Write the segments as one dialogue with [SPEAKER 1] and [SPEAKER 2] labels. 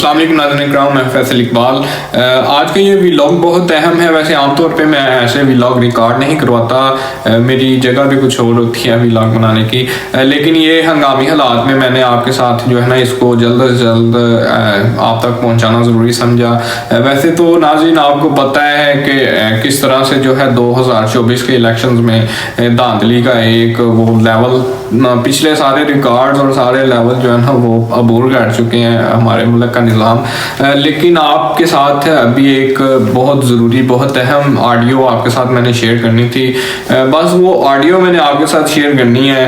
[SPEAKER 1] अस्सलाम नाज़रीन इकराम, मैं फैसल इकबाल। आज का ये व्लॉग बहुत अहम है। वैसे आमतौर पे मैं ऐसे व्लॉग रिकॉर्ड नहीं करवाता, मेरी जगह भी कुछ और होती है व्लॉग बनाने की, लेकिन ये हंगामी हालात में मैंने आपके साथ जो है ना इसको जल्द से जल्द आप तक पहुंचाना ज़रूरी समझा। वैसे तो नाज़रीन आपको पता है कि किस तरह से जो है 2024 के इलेक्शंस में धांधली का एक वो लेवल, पिछले सारे रिकॉर्ड्स और सारे लेवल जो है ना वो अबूर कर चुके हैं हमारे मुल्क का निज़ाम। लेकिन आपके साथ अभी एक बहुत ज़रूरी, बहुत अहम ऑडियो आपके साथ मैंने शेयर करनी थी। बस वो ऑडियो मैंने आपके साथ शेयर करनी है।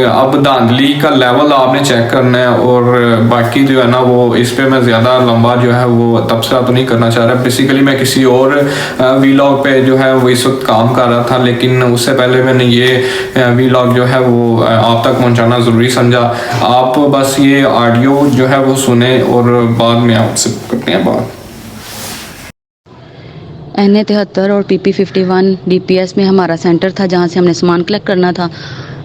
[SPEAKER 1] अब धांधली का लेवल आपने चेक करना है, और बाकी जो है ना वो इस पर मैं ज़्यादा लंबा जो है वो तबसरा तो नहीं करना चाह रहा। बेसिकली मैं किसी और व्लॉग पे जो है वो इस वक्त काम कर रहा था, लेकिन उससे पहले मैंने ये व्लॉग जो है वो आप तक पहुंचाना ज़रूरी समझा। आप बस ये ऑडियो जो है वो सुने और बाद में आपसे करते हैं बात।
[SPEAKER 2] NA-73 और PP-51 DPS में हमारा सेंटर था जहाँ से हमने सामान कलेक्ट करना था,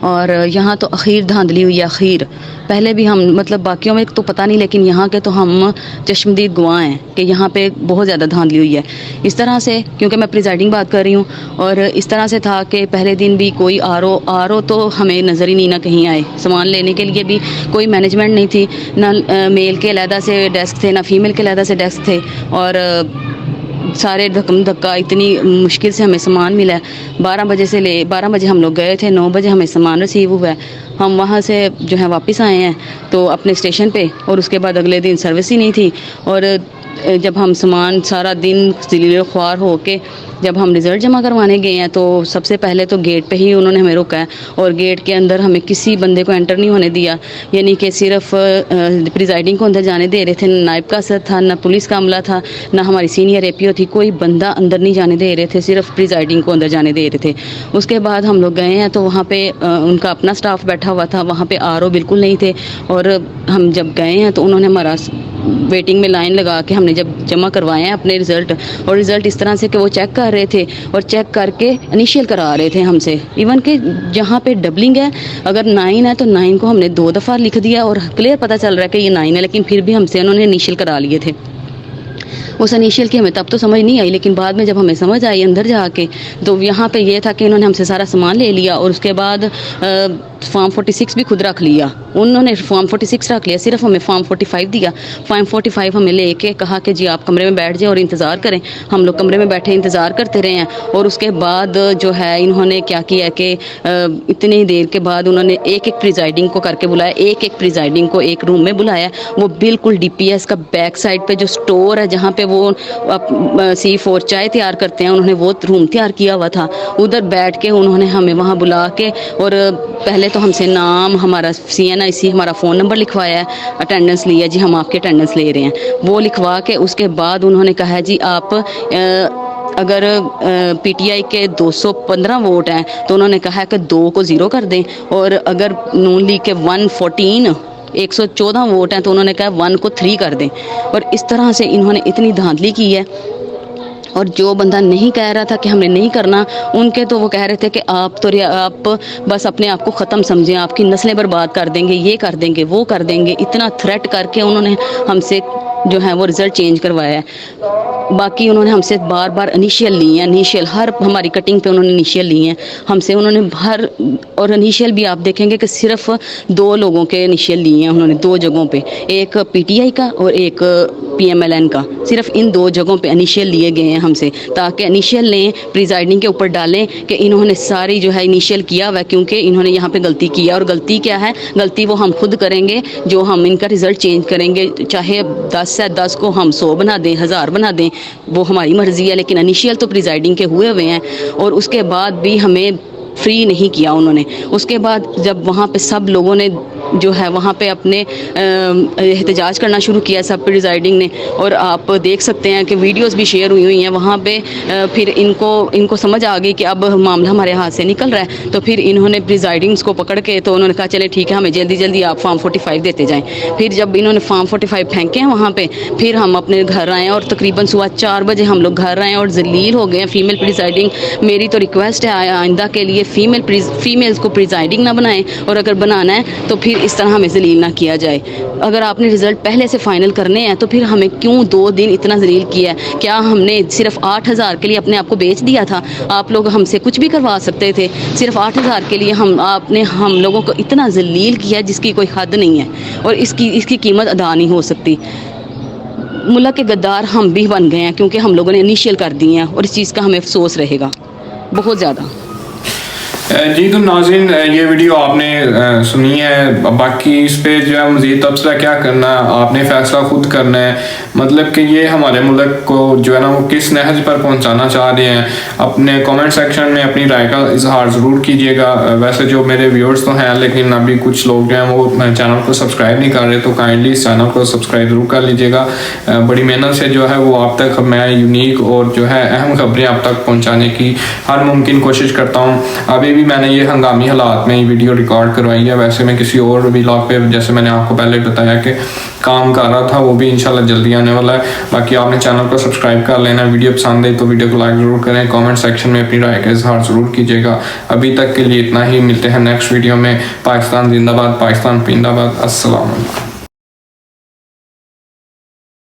[SPEAKER 2] और यहाँ तो अखीर धांधली हुई है। अखीर पहले भी हम मतलब बाकियों में तो पता नहीं, लेकिन यहाँ के तो हम चश्मदीद गवाह हैं कि यहाँ पे बहुत ज़्यादा धांधली हुई है। इस तरह से, क्योंकि मैं प्रिजाइडिंग बात कर रही हूँ, और इस तरह से था कि पहले दिन भी कोई आर ओ तो हमें नज़र ही नहीं ना कहीं आए। सामान लेने के लिए भी कोई मैनेजमेंट नहीं थी, ना मेल के अलहदा से डेस्क थे, ना फीमेल के अलहदा से डेस्क थे, और सारे धक्म धक्का इतनी मुश्किल से हमें सामान मिला है। 12 बजे हम लोग गए थे, 9 बजे हमें सामान रिसीव हुआ है। हम वहाँ से जो है वापस आए हैं तो अपने स्टेशन पे, और उसके बाद अगले दिन सर्विस ही नहीं थी। और जब हम सामान सारा दिन ज़लील ख्वार होके जब हम रिज़ल्ट जमा करवाने गए हैं तो सबसे पहले तो गेट पे ही उन्होंने हमें रोका है, और गेट के अंदर हमें किसी बंदे को एंटर नहीं होने दिया। यानी कि सिर्फ प्रिजाइडिंग को अंदर जाने दे रहे थे। ना नायब का असर था, ना पुलिस का अमला था, ना हमारी सीनियर APO थी। कोई बंदा अंदर नहीं जाने दे रहे थे, सिर्फ प्रिजाइडिंग को अंदर जाने दे रहे थे। उसके बाद हम लोग गए हैं तो वहाँ पर उनका अपना स्टाफ बैठा हुआ था, वहाँ पर RO बिल्कुल नहीं थे। और हम जब गए हैं तो उन्होंने हमारा वेटिंग में लाइन लगा के हमने जब जमा करवाए हैं अपने रिज़ल्ट, और रिज़ल्ट इस तरह से कि वो चेक कर रहे थे और चेक करके इनिशियल करा रहे थे हमसे। इवन कि जहाँ पे डबलिंग है, अगर 9 है तो 9 को हमने 2 दफ़ा लिख दिया और क्लियर पता चल रहा है कि ये 9 है, लेकिन फिर भी हमसे उन्होंने इनिशियल करा लिए थे। उस इनिशियल की हमें तब तो समझ नहीं आई, लेकिन बाद में जब हमें समझ आई अंदर जाके, तो यहाँ पे ये था कि इन्होंने हमसे सारा सामान ले लिया, और उसके बाद फॉर्म 46 भी खुद रख लिया। उन्होंने फॉर्म 46 रख लिया, सिर्फ हमें फॉर्म 45 दिया। फॉर्म 45 हमें लेके कहा कि जी आप कमरे में बैठ जाएं और इंतज़ार करें। हम लोग कमरे में बैठे इंतज़ार करते रहे हैं, और उसके बाद जो है इन्होंने क्या किया कि इतनी देर के बाद उन्होंने एक प्रिजाइडिंग को करके बुलाया, एक प्रिजाइडिंग को एक रूम में बुलाया। वो बिल्कुल DPS का बैक साइड पे जो स्टोर है जहाँ पे वो C4 चाय तैयार करते हैं, उन्होंने वो रूम तैयार किया हुआ था। उधर बैठ के उन्होंने हमें वहाँ बुला के, और पहले तो हमसे नाम, हमारा CNIC, हमारा फ़ोन नंबर लिखवाया है, अटेंडेंस लिया, जी हम आपके अटेंडेंस ले रहे हैं, वो लिखवा के उसके बाद उन्होंने कहा है जी आप अगर PTI के 215 वोट हैं तो उन्होंने कहा है कि 2 को 0 कर दें, और अगर नून लीग के 114 वोट हैं तो उन्होंने कहा 1 को 3 कर दें। और इस तरह से इन्होंने इतनी धांधली की है। और जो बंदा नहीं कह रहा था कि हमने नहीं करना, उनके तो वो कह रहे थे कि आप बस अपने आप को ख़त्म समझें, आपकी नस्लें बर्बाद कर देंगे, ये कर देंगे, वो कर देंगे। इतना थ्रेट करके उन्होंने हमसे जो है वो रिज़ल्ट चेंज करवाया है। बाकी उन्होंने हमसे बार बार इनिशियल लिए हैं, इनिशियल हर हमारी कटिंग पे उन्होंने इनिशियल लिए हैं हमसे, उन्होंने हर, और इनिशियल भी आप देखेंगे कि सिर्फ 2 लोगों के इनिशियल लिए हैं उन्होंने, 2 जगहों पे, एक PTI का और एक PMLN का। सिर्फ इन 2 जगहों पे इनिशियल लिए गए हैं हमसे, ताकि इनिशियल लें, प्रिजाइडिंग के ऊपर डालें कि इन्होंने सारी जो है इनिशियल किया हुआ है, क्योंकि इन्होंने यहाँ पे गलती की है। और गलती क्या है? गलती वो हम खुद करेंगे, जो हम इनका रिज़ल्ट चेंज करेंगे, चाहे 10 से 10 को हम 100 बना दें, 1000 बना दें, वो हमारी मर्ज़ी है। लेकिन इनिशियल तो प्रिजाइडिंग के हुए हुए हैं, और उसके बाद भी हमें फ्री नहीं किया उन्होंने। उसके बाद जब वहाँ पे सब लोगों ने जो है वहाँ पे अपने एहतजाज करना शुरू किया, सब प्रिजाइडिंग ने, और आप देख सकते हैं कि वीडियोस भी शेयर हुई हैं वहाँ पे। फिर इनको समझ आ गई कि अब मामला हमारे हाथ से निकल रहा है, तो फिर इन्होंने प्रिजाइडिंग्स को पकड़ के तो उन्होंने कहा चले ठीक है, हमें जल्दी जल्दी आप फॉर्म 45 देते जाएँ। फिर जब इन्होंने फॉर्म 45 फेंके हैं वहाँ पर, फिर हम अपने घर आए, और तकरीबन सुबह 4 बजे हम लोग घर आए और जलील हो गए हैं फीमेल प्रिजाइडिंग। मेरी तो रिक्वेस्ट है आइंदा के लिए फीमेल्स को प्रिजाइडिंग ना बनाएं, और अगर बनाना है तो फिर फिर इस तरह हमें जलील ना किया जाए। अगर आपने रिज़ल्ट पहले से फ़ाइनल करने हैं तो फिर हमें क्यों 2 दिन इतना जलील किया है? क्या हमने सिर्फ 8,000 के लिए अपने आप को बेच दिया था? आप लोग हमसे कुछ भी करवा सकते थे, सिर्फ 8,000 के लिए आपने हम लोगों को इतना जलील किया जिसकी कोई हद नहीं है और इसकी कीमत अदा नहीं हो सकती। मुल्क के गद्दार हम भी बन गए हैं क्योंकि हम लोगों ने इनिशियल कर दिए हैं और इस चीज़ का हमें अफसोस रहेगा बहुत ज़्यादा।
[SPEAKER 1] जी तो नाज़रीन, ये वीडियो आपने सुनी है, बाकी इस पे जो है मज़ीद तबसरा क्या करना है आपने फ़ैसला खुद करना है। मतलब कि ये हमारे मुल्क को जो है ना वो किस नहज पर पहुंचाना चाह रहे हैं, अपने कमेंट सेक्शन में अपनी राय का इजहार ज़रूर कीजिएगा। वैसे जो मेरे व्यूअर्स तो हैं लेकिन अभी कुछ लोग जो हैं वो चैनल को सब्सक्राइब नहीं कर रहे, तो काइंडली इस चैनल को सब्सक्राइब ज़रूर कर लीजिएगा। बड़ी मेहनत से जो है वो आप तक मैं यूनिक और जो है अहम खबरें आप तक पहुँचाने की हर मुमकिन कोशिश करता हूँ। अभी मैंने ये हंगामी हालात में ये वीडियो रिकॉर्ड करवाई है। वैसे मैं किसी और व्लॉग पे जैसे मैंने आपको पहले बताया कि काम कर रहा था, वो भी इंशाल्लाह जल्दी आने वाला है। बाकी आपने चैनल को सब्सक्राइब कर लेना। वीडियो पसंद है तो वीडियो को लाइक ज़रूर करें, कमेंट सेक्शन में अपनी राय का इजहार ज़रूर कीजिएगा। अभी तक के लिए इतना ही, मिलते हैं नेक्स्ट वीडियो में। पाकिस्तान जिंदाबाद, पाकिस्तान जिंदाबाद। अस्सलाम वालेकुम।